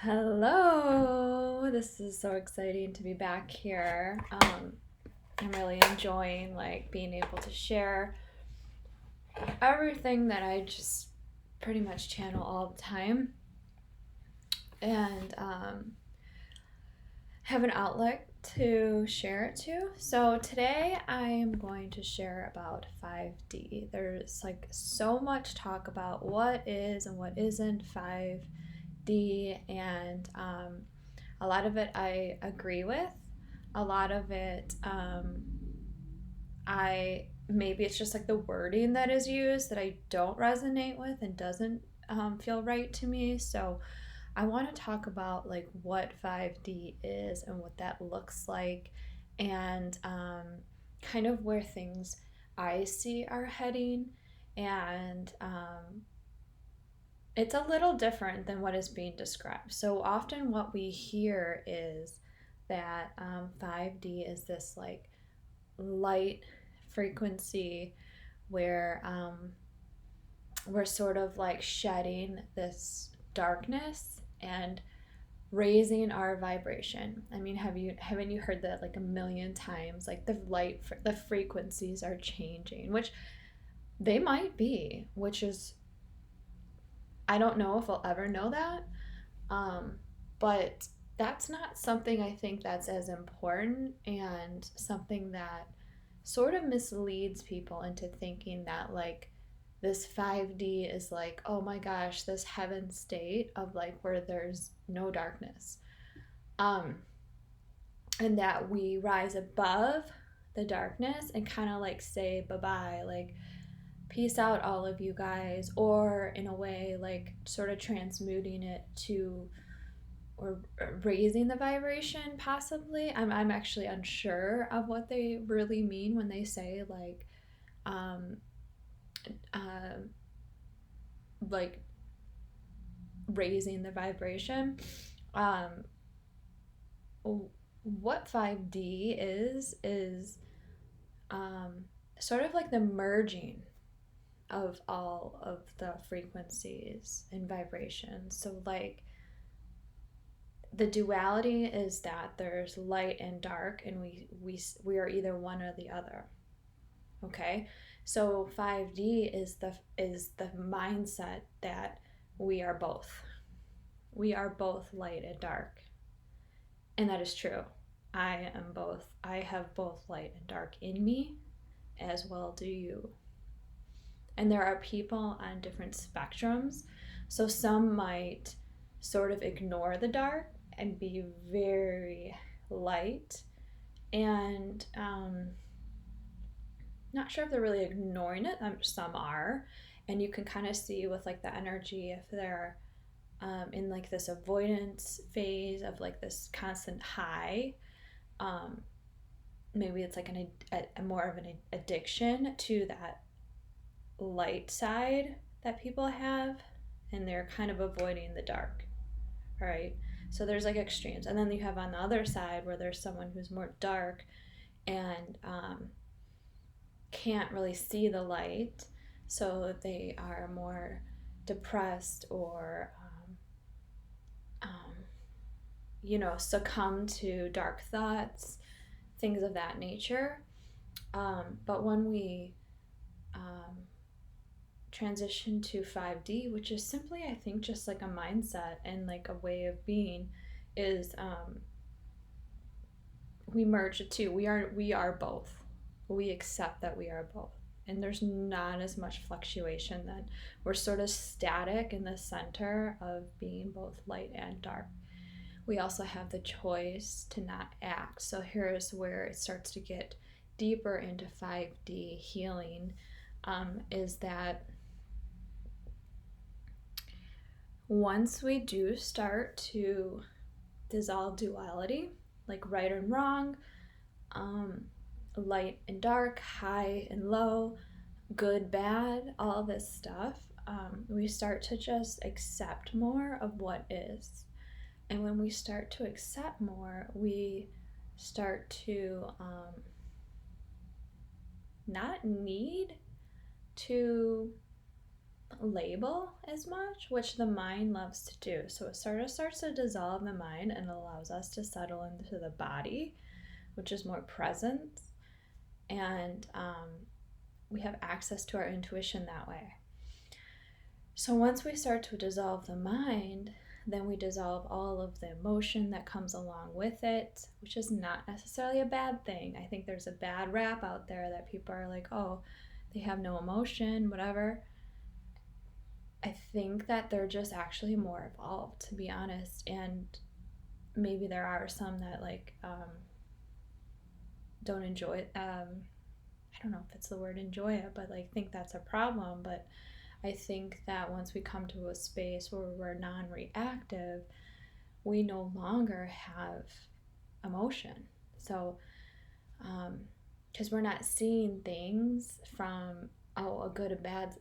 Hello. This is so exciting to be back here. I'm really enjoying being able to share everything that I just pretty much channel all the time and have an outlet to share it to. So today I am going to share about 5D. There's so much talk about what is and what isn't 5D, and a lot of it I agree with. A lot of it, I maybe it's just the wording that is used that I don't resonate with and doesn't feel right to me. So I want to talk about what 5D is and what that looks like, and kind of where things I see are heading. And it's a little different than what is being described. So often, what we hear is that 5D is this light frequency where we're sort of shedding this darkness and raising our vibration. I mean, haven't you heard that a million times? The frequencies are changing, which they might be, which is, I don't know if I'll ever know that. But that's not something I think that's as important, and something that sort of misleads people into thinking that this 5D is oh my gosh, this heaven state of where there's no darkness. Um, and that we rise above the darkness and kind of say bye bye, peace out, all of you guys, or in a way, sort of transmuting it to, or raising the vibration, possibly. I'm actually unsure of what they really mean when they say um, uh, like raising the vibration. Um, what 5D is sort of the merging of all of the frequencies and vibrations. So the duality is that there's light and dark, and we are either one or the other. Okay, so 5D is the mindset that we are both. We are both light and dark, and that is true. I am both. I have both light and dark in me, as well do you. And there are people on different spectrums, so some might sort of ignore the dark and be very light, and not sure if they're really ignoring it. Some are, and you can kind of see with the energy if they're in this avoidance phase of this constant high. um, Maybe it's a more of an addiction to that light side that people have, and they're kind of avoiding the dark. All right, so there's extremes, and then you have on the other side where there's someone who's more dark and can't really see the light, so they are more depressed, or succumb to dark thoughts, things of that nature. But when we transition to 5D, which is simply, I think, just a mindset and a way of being, is we merge the two. We are both. We accept that we are both. And there's not as much fluctuation, that we're sort of static in the center of being both light and dark. We also have the choice to not act. So here's where it starts to get deeper into 5D healing, is that once we do start to dissolve duality, like right and wrong, light and dark, high and low, good, bad, all this stuff, we start to just accept more of what is. And when we start to accept more, we start to not need to label as much, which the mind loves to do. So it sort of starts to dissolve the mind and allows us to settle into the body, which is more present. And we have access to our intuition that way. So once we start to dissolve the mind, then we dissolve all of the emotion that comes along with it, which is not necessarily a bad thing. I think there's a bad rap out there that people are like, oh, they have no emotion, whatever. I think that they're just actually more evolved, to be honest. And maybe there are some that like don't enjoy it. I don't know if it's the word enjoy it, but like think that's a problem. But I think that once we come to a space where we're non-reactive, we no longer have emotion. So, because we're not seeing things from, oh, a good or bad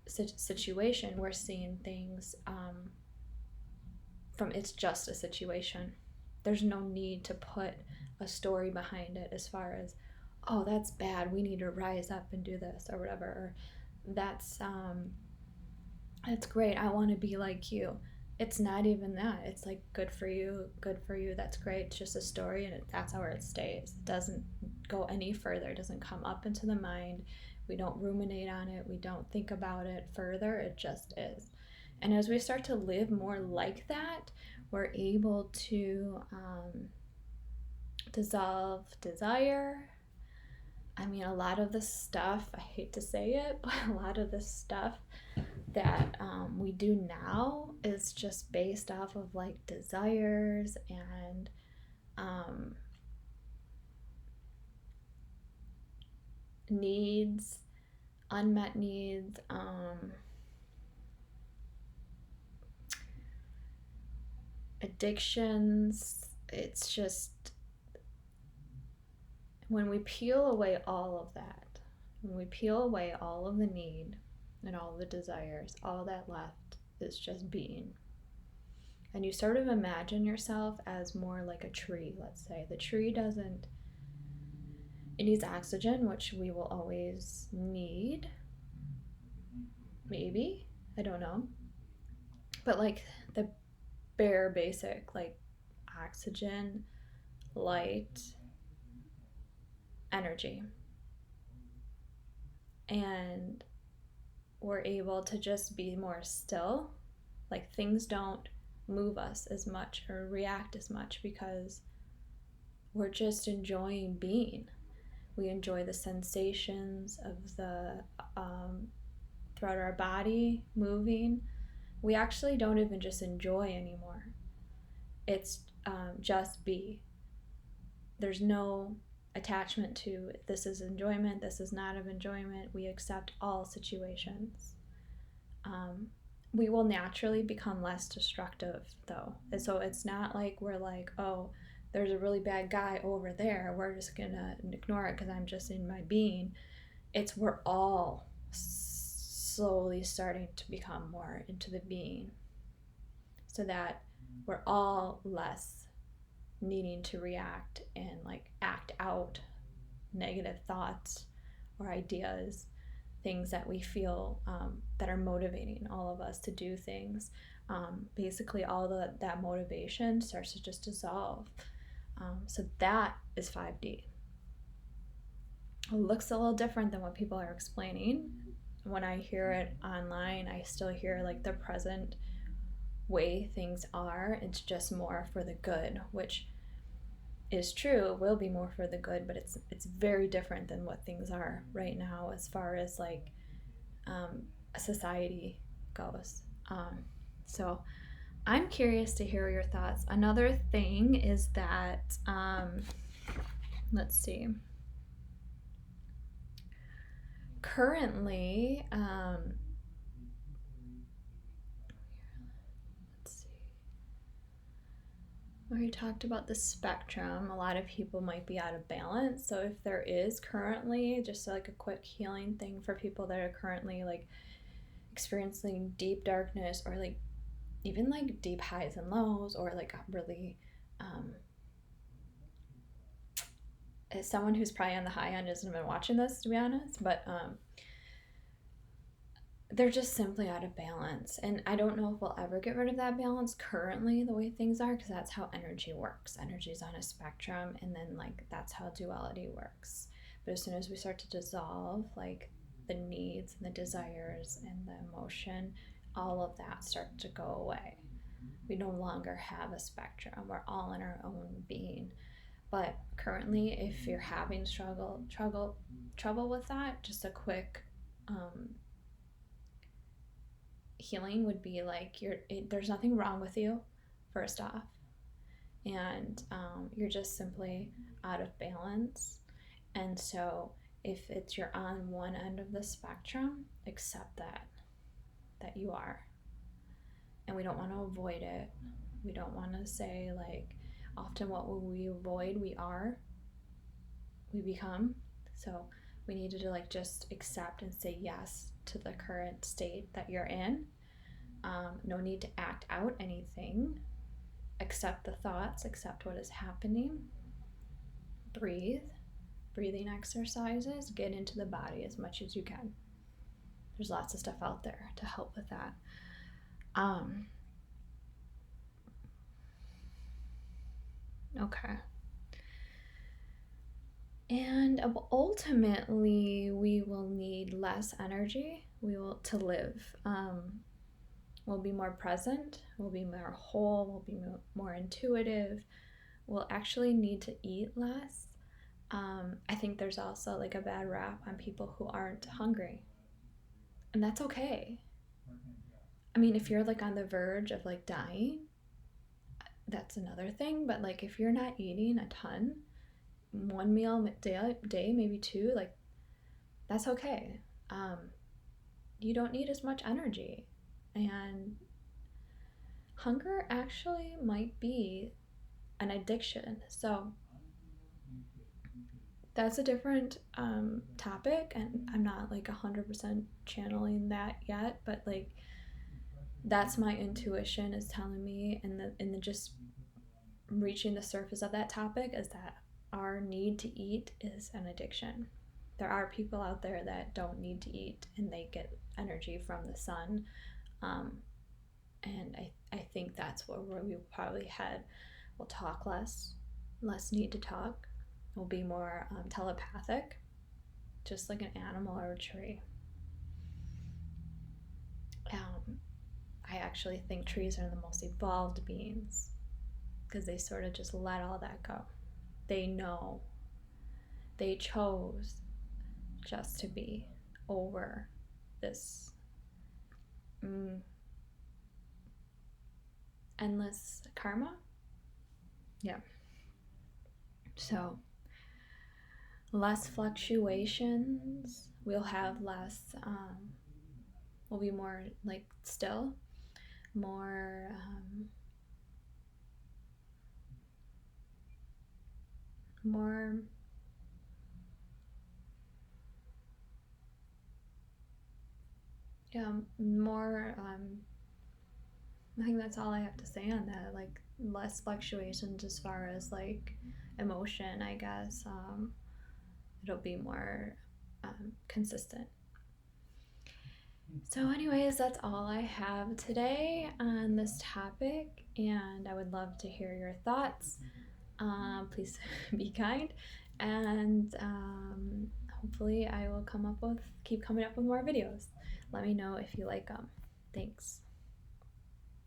situation, we're seeing things from it's just a situation. There's no need to put a story behind it as far as, oh, that's bad, we need to rise up and do this or whatever, or that's great, I want to be like you. It's not even that. It's like, good for you, that's great. It's just a story, and that's where it stays. It doesn't go any further. It doesn't come up into the mind. We don't ruminate on it. We don't think about it further. It just is. And as we start to live more like that, we're able to dissolve desire. I mean, a lot of the stuff, I hate to say it, but a lot of the stuff that we do now is just based off of like desires and needs, unmet needs, addictions. It's just when we peel away all of that, when we peel away all of the need and all the desires, all that left is just being. And you sort of imagine yourself as more like a tree, let's say. The tree doesn't, it needs oxygen, which we will always need. Maybe, I don't know. But like the bare basic, like oxygen, light, energy. And we're able to just be more still. Like things don't move us as much or react as much because we're just enjoying being. We enjoy the sensations of the throughout our body moving. We actually don't even just enjoy anymore. It's just be. There's no attachment to this is enjoyment, this is not of enjoyment. We accept all situations. We will naturally become less destructive though. And so it's not like we're like, oh, there's a really bad guy over there, we're just gonna ignore it because I'm just in my being. It's we're all slowly starting to become more into the being so that we're all less needing to react and like act out negative thoughts or ideas, things that we feel that are motivating all of us to do things. Basically all that motivation starts to just dissolve. So that is 5D. It looks a little different than what people are explaining. When I hear it online, I still hear like the present way things are. It's just more for the good, which is true. It will be more for the good, but it's very different than what things are right now as far as like society goes. So I'm curious to hear your thoughts. Another thing is that let's see. Currently, we talked about the spectrum. A lot of people might be out of balance. So if there is currently just like a quick healing thing for people that are currently like experiencing deep darkness or like even like deep highs and lows or like really as someone who's probably on the high end isn't been watching this, to be honest, but they're just simply out of balance. And I don't know if we'll ever get rid of that balance currently, the way things are, because that's how energy works. Energy is on a spectrum, and then like that's how duality works. But as soon as we start to dissolve, like the needs and the desires and the emotion, all of that starts to go away. We no longer have a spectrum. We're all in our own being. But currently, if you're having trouble with that, just a quick healing would be like there's nothing wrong with you, first off, and you're just simply out of balance. And so if it's you're on one end of the spectrum, accept that you are. And we don't want to avoid it. We don't want to say like, often what we avoid, we become. So we need to like just accept and say yes to the current state that you're in. No need to act out anything. Accept the thoughts, accept what is happening. Breathe. Breathing exercises. Get into the body as much as you can. There's lots of stuff out there to help with that. Okay. And ultimately, we will need less energy. To live. We'll be more present. We'll be more whole. We'll be more intuitive. We'll actually need to eat less. I think there's also like a bad rap on people who aren't hungry, and that's okay. I mean, if you're like on the verge of like dying, that's another thing. But like if you're not eating a ton, one meal a day, maybe two, like that's okay. You don't need as much energy, and hunger actually might be an addiction. So that's a different topic, and I'm not like 100% channeling that yet, but like that's my intuition is telling me, and the just reaching the surface of that topic is that our need to eat is an addiction. There are people out there that don't need to eat and they get energy from the sun, and I think that's where we probably head. We'll talk less need to talk. We'll be more telepathic, just like an animal or a tree. I actually think trees are the most evolved beings because they sort of just let all that go. They know. They chose just to be over this endless karma. Yeah. So less fluctuations. We'll have less. We'll be more like still, more. More. Yeah, more. I think that's all I have to say on that. Like less fluctuations as far as like emotion, I guess. It'll be more consistent. So anyways, that's all I have today on this topic, and I would love to hear your thoughts. Please be kind, and hopefully I will keep coming up with more videos. Let me know if you like them. Thanks.